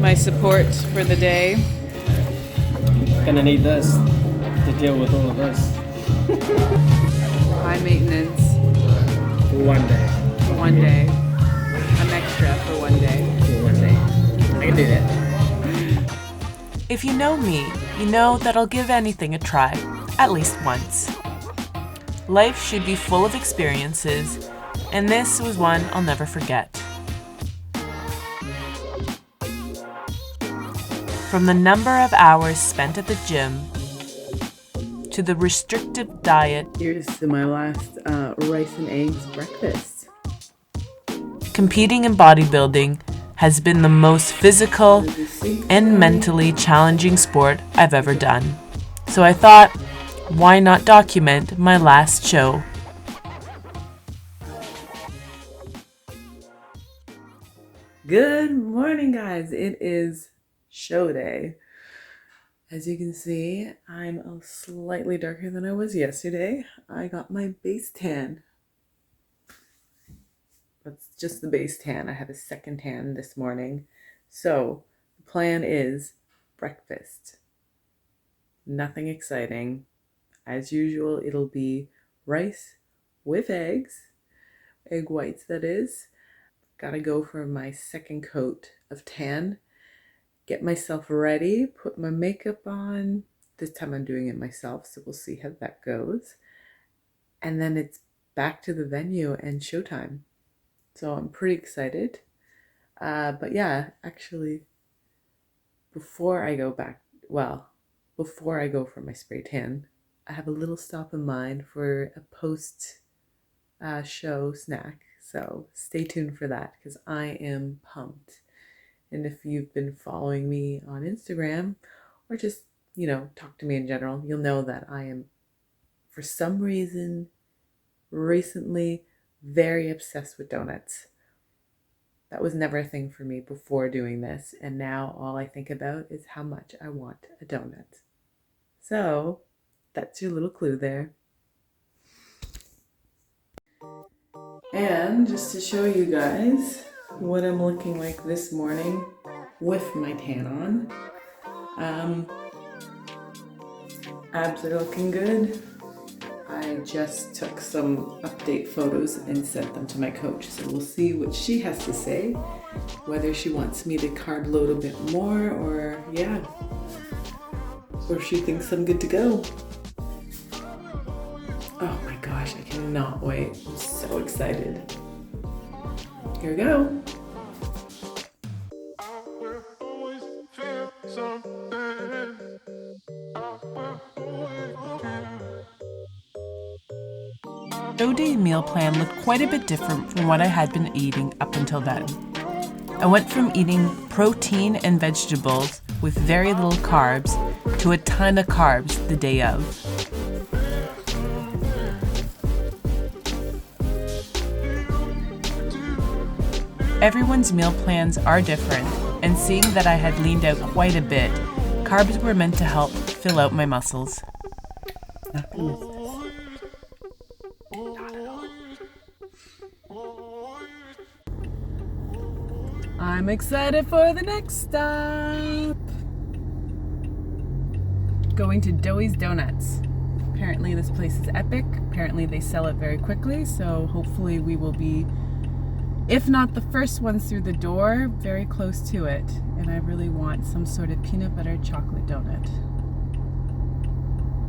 my support for the day. Gonna need this to deal with all of this. High maintenance. For one day. For one day. I'm extra for one day. For one day. I can do that. If you know me, you know that I'll give anything a try, at least once. Life should be full of experiences, and this was one I'll never forget. From the number of hours spent at the gym, to the restrictive diet. Here's to my last rice and eggs breakfast. Competing in bodybuilding has been the most physical and mentally challenging sport I've ever done. So I thought, why not document my last show? Good morning, guys. It is show day. As you can see, I'm slightly darker than I was yesterday. I got my base tan. That's just the base tan. I have a second tan this morning. So the plan is breakfast. Nothing exciting. As usual, it'll be rice with eggs. Egg whites, that is. Gotta go for my second coat of tan. Get myself ready, put my makeup on. This time I'm doing it myself, so we'll see how that goes. And then it's back to the venue and showtime. So I'm pretty excited. But yeah, actually, before I go for my spray tan, I have a little stop in mind for a post show snack. So stay tuned for that because I am pumped. And if you've been following me on Instagram or just, talk to me in general, you'll know that I am, for some reason, recently very obsessed with donuts. That was never a thing for me before doing this. And now all I think about is how much I want a donut. So that's your little clue there. And just to show you guys what I'm looking like this morning with my tan on. Abs are looking good. I just took some update photos and sent them to my coach. So we'll see what she has to say, whether she wants me to carb load a bit more or if she thinks I'm good to go. Oh my gosh, I cannot wait. I'm so excited. Here we go. Doe Day meal plan looked quite a bit different from what I had been eating up until then. I went from eating protein and vegetables with very little carbs to a ton of carbs the day of. Everyone's meal plans are different, and seeing that I had leaned out quite a bit, carbs were meant to help fill out my muscles. I'm excited for the next stop. Going to Doe Donuts. Apparently this place is epic. Apparently they sell it very quickly, so hopefully we will be, if not the first ones through the door, very close to it. And I really want some sort of peanut butter chocolate donut.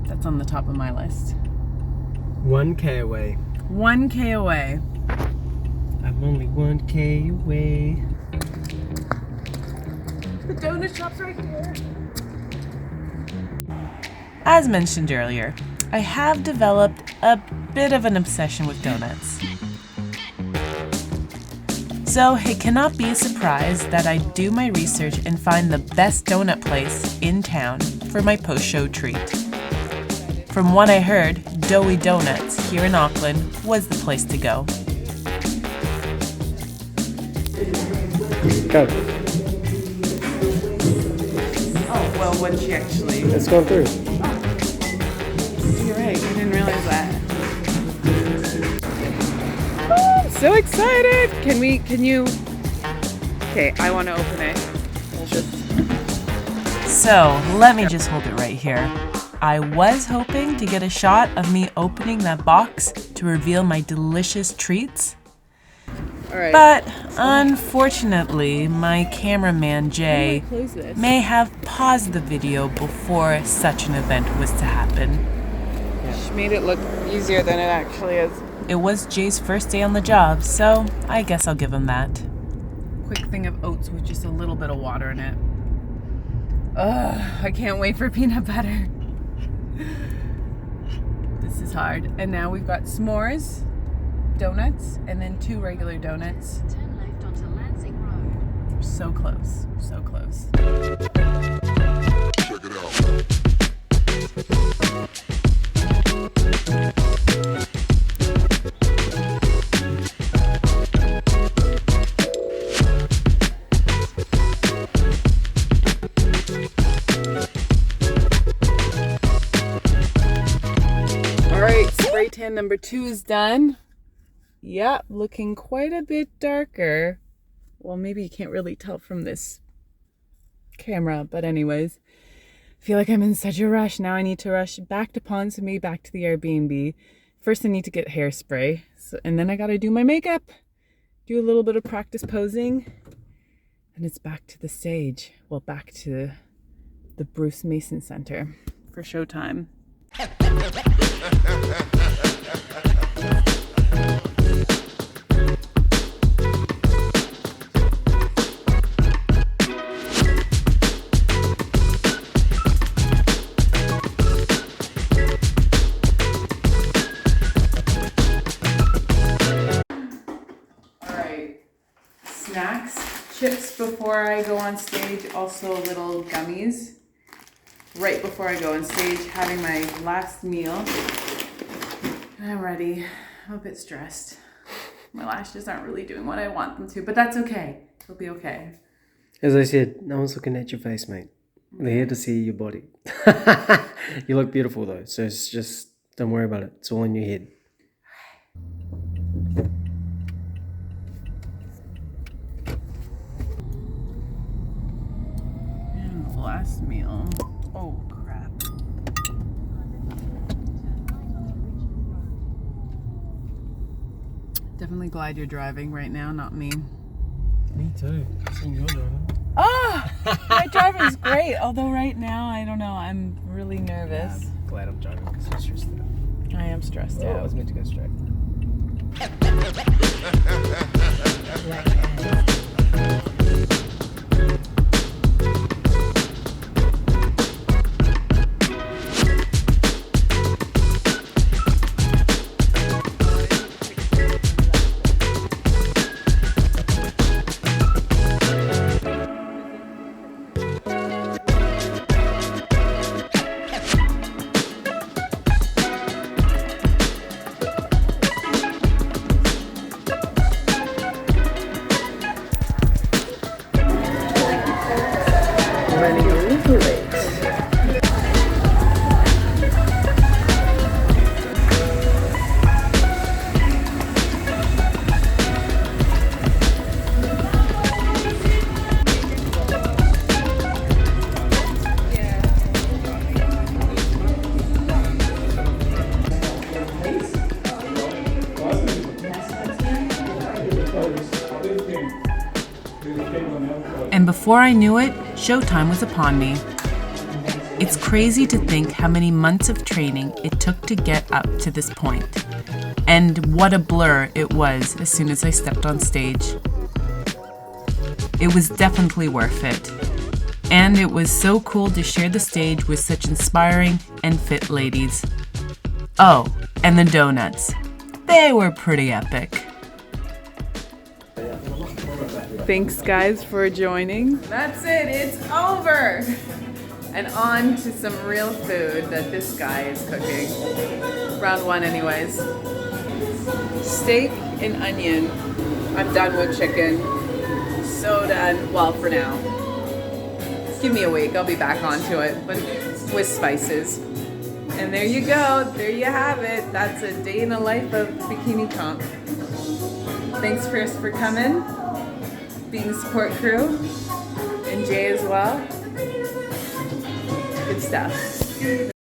That's on the top of my list. 1K away. 1K away. I'm only 1K away. The donut shop's right here. As mentioned earlier, I have developed a bit of an obsession with donuts. So it cannot be a surprise that I do my research and find the best donut place in town for my post-show treat. From what I heard, Doe Donuts here in Auckland was the place to go. Go. Oh, well, when she actually... Let's go through. You're right, I didn't realize that. Oh, I'm so excited! Can you... Okay, I want to open it. We'll So, let me just hold it right here. I was hoping to get a shot of me opening that box to reveal my delicious treats. But unfortunately, my cameraman Jay may have paused the video before such an event was to happen. She made it look easier than it actually is. It was Jay's first day on the job, so I guess I'll give him that. Quick thing of oats with just a little bit of water in it. Ugh, I can't wait for peanut butter. This is hard. And now we've got s'mores, donuts, and then 2 regular donuts. Turn left onto Lansing Road. So close, so close. Check it out. Spray tan number 2 is done. Yep, looking quite a bit darker. Well, maybe you can't really tell from this camera, but anyways, I feel like I'm in such a rush. Now I need to rush back to Ponsonby, back to the Airbnb. First I need to get hairspray, and then I gotta do my makeup, do a little bit of practice posing, and it's back to the stage. Well, back to the Bruce Mason Center for showtime. Snacks, chips before I go on stage, also little gummies right before I go on stage, having my last meal. And I'm ready. I'm a bit stressed. My lashes aren't really doing what I want them to, but that's okay. It'll be okay. As I said, no one's looking at your face, mate. They're here to see your body. You look beautiful though, so it's just, don't worry about it. It's all in your head. And the last meal. Oh, crap. Definitely glad you're driving right now, not me. Me too. Seeing you're driving. My driving's great, although right now, I don't know, I'm really nervous. I'm glad I'm driving because I'm stressed out. I am stressed I out. was meant to go straight. Running a little late. And before I knew it, showtime was upon me. It's crazy to think how many months of training it took to get up to this point. And what a blur it was as soon as I stepped on stage. It was definitely worth it. And it was so cool to share the stage with such inspiring and fit ladies. Oh, and the donuts. They were pretty epic. Thanks, guys, for joining. That's it. It's over. And on to some real food that this guy is cooking. Round 1 anyways. Steak and onion. I'm done with chicken. So done. Well, for now. Give me a week. I'll be back onto it. But with spices. And there you go. There you have it. That's a day in the life of Bikini Comp. Thanks, Chris, for coming. being the support crew, and Jay as well. Good stuff.